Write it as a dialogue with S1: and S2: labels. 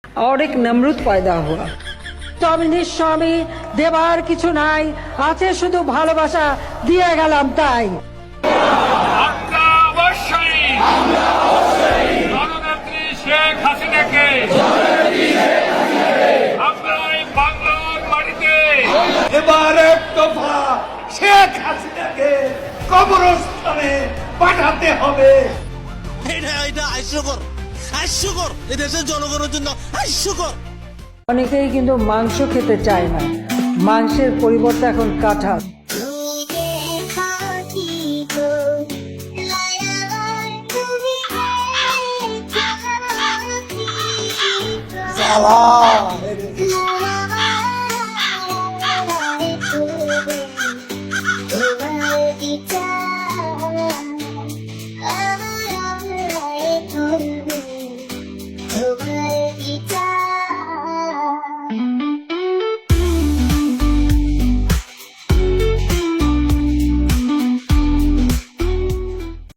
S1: और एक नमरूद पैदा हुआ। আমি নিঃস্বামী, দেবার কিছু নাই, আছে শুধু ভালোবাসা, দিয়ে গেলাম তাই।
S2: আমরা অবশ্যই জননেত্রী শেখ হাসিনাকে আমরা এই বাংলার মাটিতে
S3: এবার এক দফা শেখ হাসিনাকে কবরস্থানে পাঠাতে হবে।
S4: এটা হাস্যকর এই দেশের জনগণের জন্য হাস্যকর।
S1: অনেকেই কিন্তু মাংস খেতে চায় না, মাংসের পরিবর্তে এখন কাঁঠাল।